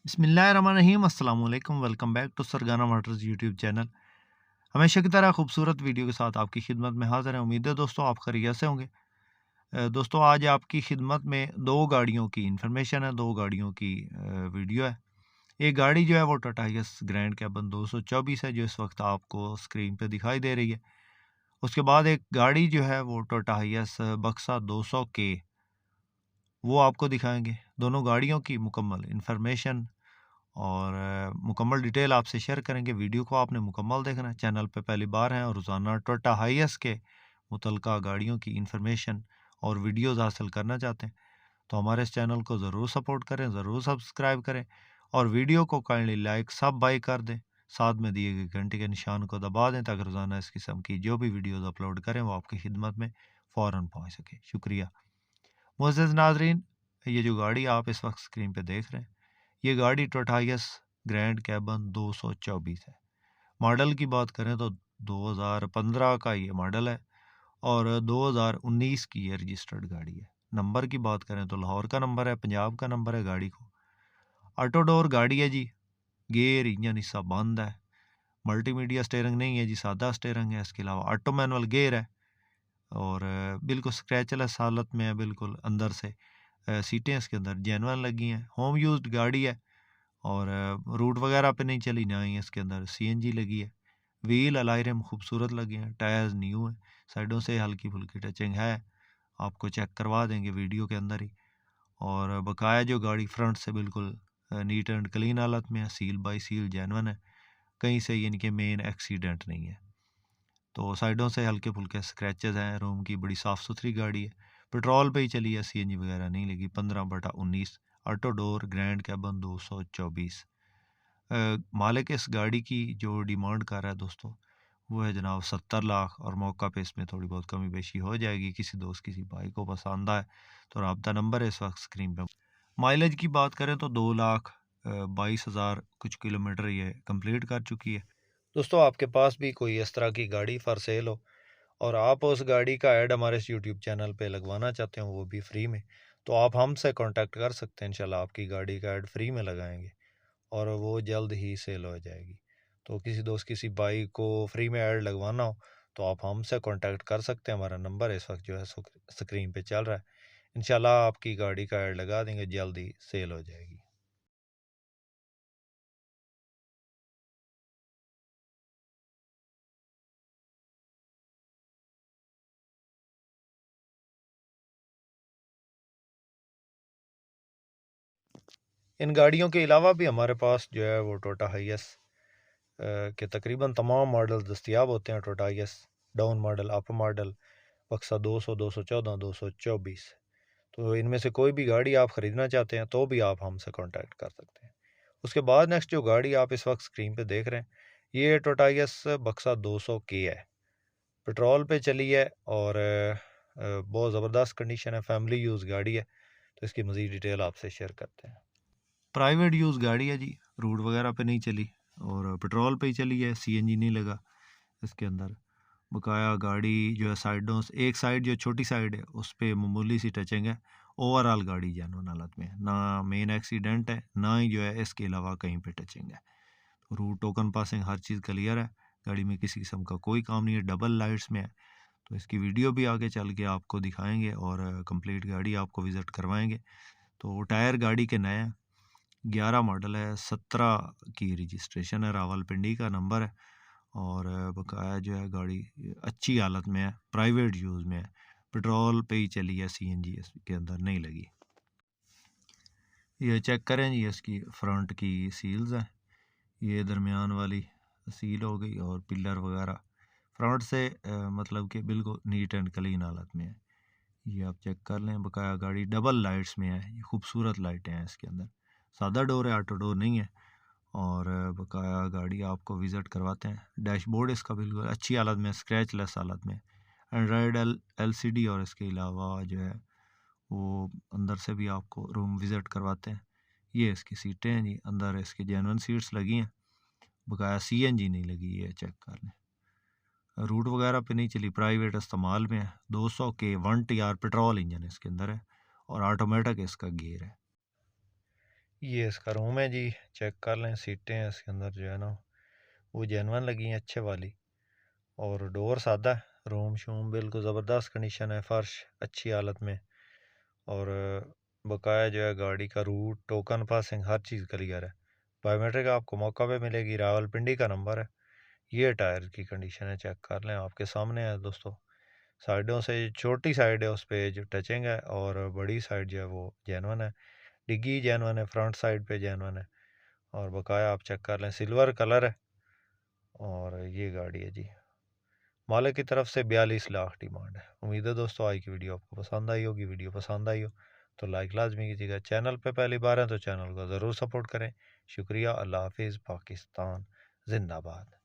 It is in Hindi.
बिस्मिल्लाहिर्रहमानिर्रहीम अस्सलाम वालेकुम। Welcome back to Sargana motors YouTube channel. हमेशा की तरह खूबसूरत वीडियो के साथ आपकी खिदमत में हाजिर है। उम्मीद है दोस्तों आप खैरियत से होंगे। दोस्तों आज आपकी खिदमत में दो गाड़ियों की इंफॉर्मेशन है, दो गाड़ियों की वीडियो है। एक गाड़ी जो है वो टाटा हाइएस ग्रैंड कैबन 224 है जो इस वक्त आपको स्क्रीन पे दिखाई दे रही है। उसके बाद एक गाड़ी जो है वो टाटा हाइएस बक्सा 200 के वो आपको दिखाएंगे। दोनों गाड़ियों की मुकम्मल इंफॉर्मेशन और मुकम्मल डिटेल आपसे शेयर करेंगे। वीडियो को आपने मुकम्मल देखना है। चैनल पे पहली बार हैं और रोज़ाना टोयोटा हाइएस के मुतलका गाड़ियों की इंफॉर्मेशन और वीडियोस हासिल करना चाहते हैं तो हमारे इस चैनल को ज़रूर सपोर्ट करें, ज़रूर सब्सक्राइब करें और वीडियो को काइंडली लाइक सब बाई कर दें। साथ में दिए गए घंटे के निशान को दबा दें ताकि रोज़ाना इस किस्म की जो भी वीडियोज़ अपलोड करें वो आपकी खिदमत में फ़ौरन पहुँच सके। शुक्रिया। मुअज़्ज़ज़ नाज़रीन, ये जो गाड़ी आप इस वक्त स्क्रीन पे देख रहे हैं ये गाड़ी टोयोटा हाइएस ग्रैंड कैबन 224 है। मॉडल की बात करें तो 2015 का ये मॉडल है और 2019 की ये रजिस्टर्ड गाड़ी है। नंबर की बात करें तो लाहौर का नंबर है, पंजाब का नंबर है गाड़ी को। ऑटो डोर गाड़ी है जी, गेयर इंजन हिस्सा बंद है, मल्टीमीडिया स्टेयरिंग नहीं है जी, सादा स्टेयरिंग है। इसके अलावा ऑटो मैनुअल गेयर है और बिल्कुल स्क्रैचलेस हालत में है, बिल्कुल अंदर से सीटें इसके अंदर जेनवन लगी हैं। होम यूज्ड गाड़ी है और रूट वगैरह पे नहीं चली, ना ही इसके अंदर सीएनजी लगी है। व्हील अलायरम खूबसूरत लगे हैं, टायर्स न्यू हैं, साइडों से हल्की फुल्की टचिंग है, आपको चेक करवा देंगे वीडियो के अंदर ही। और बकाया जो गाड़ी फ्रंट से बिल्कुल नीट एंड क्लीन हालत में है, सील बाई सील जेनवन है, कहीं से यानी कि मेन एक्सीडेंट नहीं है। तो साइडों से हल्के फुल्के स्क्रैचेस हैं। रूम की बड़ी साफ़ सुथरी गाड़ी है, पेट्रोल पे ही चली है, सीएनजी वगैरह नहीं लगी। 15/19 ऑटो डोर ग्रैंड कैबन 224। मालिक इस गाड़ी की जो डिमांड कर रहा है दोस्तों वो है जनाब 70 लाख और मौका पे इसमें थोड़ी बहुत कमी पेशी हो जाएगी। किसी दोस्त किसी भाई को पसंद आए तो रब्ता नंबर है इस वक्त स्क्रीन पे। माइलेज की बात करें तो 2,22,000 कुछ किलोमीटर ये कंप्लीट कर चुकी है। दोस्तों आपके पास भी कोई इस तरह की गाड़ी फॉर सेल हो और आप उस गाड़ी का ऐड हमारे इस यूट्यूब चैनल पे लगवाना चाहते हो वो भी फ्री में, तो आप हमसे कांटेक्ट कर सकते हैं। इंशाल्लाह आपकी गाड़ी का ऐड फ्री में लगाएंगे और वो जल्द ही सेल हो जाएगी। तो किसी दोस्त किसी भाई को फ्री में ऐड लगवाना हो तो आप हमसे कांटेक्ट कर सकते हैं। हमारा नंबर इस वक्त जो है स्क्रीन पे चल रहा है। इंशाल्लाह आपकी गाड़ी का ऐड लगा देंगे, जल्द ही सेल हो जाएगी। इन गाड़ियों के अलावा भी हमारे पास जो है वो टोयोटा हाइएस के तकरीबन तमाम मॉडल दस्तियाब होते हैं। Toyota Hiace down model, up model, बक्सा 200, 214, 224। तो इनमें से कोई भी गाड़ी आप ख़रीदना चाहते हैं तो भी आप हमसे कांटेक्ट कर सकते हैं। उसके बाद नेक्स्ट जो गाड़ी आप इस वक्त स्क्रीन पे देख रहे हैं ये टोयोटा हाइएस बक्सा 200 के है। पेट्रोल पे चली है और बहुत ज़बरदस्त कंडीशन है, फैमिली यूज़ गाड़ी है। तो इसकी मज़ीद डिटेल आपसे शेयर करते हैं। प्राइवेट यूज़ गाड़ी है जी, रोड वगैरह पे नहीं चली और पेट्रोल पे ही चली है, सीएनजी नहीं लगा इसके अंदर। बकाया गाड़ी जो है साइडों से, एक साइड जो छोटी साइड है उस पर मामूली सी टचिंग है। ओवरऑल गाड़ी जेन्युइन हालत में है, ना मेन एक्सीडेंट है ना ही जो है इसके अलावा कहीं पे टचिंग है। रूट टोकन पासिंग हर चीज़ क्लियर है, गाड़ी में किसी किस्म का कोई काम नहीं है, डबल लाइट्स में है। तो इसकी वीडियो भी आगे चल के आपको दिखाएंगे और कंप्लीट गाड़ी आपको विज़िट करवाएंगे। तो टायर गाड़ी के नए हैं, 11 मॉडल है, 17 की रजिस्ट्रेशन है, रावलपिंडी का नंबर है और बकाया जो है गाड़ी अच्छी हालत में है, प्राइवेट यूज़ में है, पेट्रोल पे ही चली है, सीएनजी इसके अंदर नहीं लगी। ये चेक करें जी, इसकी फ्रंट की सील्स हैं, ये दरमियान वाली सील हो गई और पिलर वगैरह फ्रंट से मतलब कि बिल्कुल नीट एंड क्लीन हालत में है। ये आप चेक कर लें। बकाया गाड़ी डबल लाइट्स में है, ये खूबसूरत लाइटें हैं इसके अंदर। सादा डोर है, ऑटो डोर नहीं है। और बकाया गाड़ी आपको विज़िट करवाते हैं। डैशबोर्ड इसका बिल्कुल अच्छी हालत में, स्क्रैच लेस हालत में। एंड्रॉयड एलसीडी और इसके अलावा जो है वो अंदर से भी आपको रूम विज़िट करवाते हैं। ये इसकी सीटें हैं जी, अंदर इसकी जेन्युइन सीट्स लगी हैं, बकाया सीएनजी नहीं लगी है, चेक कर लें। रूट वगैरह पे नहीं चली, प्राइवेट इस्तेमाल में है। 200 के 1 टीआर पेट्रोल इंजन इसके अंदर है और ऑटोमेटिक इसका गियर है। ये इसका रूम है जी, चेक कर लें। सीटें हैं इसके अंदर जो है ना वो जेनवन लगी हैं अच्छे वाली, और डोर सादा है। रूम शूम बिल्कुल ज़बरदस्त कंडीशन है, फ़र्श अच्छी हालत में, और बकाया जो है गाड़ी का रूट, टोकन पासिंग, हर चीज़ क्लियर है। बायोमेट्रिक आपको मौका पे मिलेगी, रावलपिंडी का नंबर है। ये टायर की कंडीशन है, चेक कर लें, आपके सामने है दोस्तों। साइडों से छोटी साइड है उस पर जो टचिंग है, और बड़ी साइड जो है वो जेनवन है। डिग्गी जेनवन है, फ्रंट साइड पे जेनवन है, और बकाया आप चेक कर लें, सिल्वर कलर है। और ये गाड़ी है जी, मालिक की तरफ से 42 लाख डिमांड है। उम्मीद है दोस्तों आज की वीडियो आपको पसंद आई होगी। वीडियो पसंद आई हो तो लाइक लाजमी कीजिएगा। चैनल पे पहली बार है तो चैनल को ज़रूर सपोर्ट करें। शुक्रिया। अल्लाह हाफिज़। पाकिस्तान जिंदाबाद।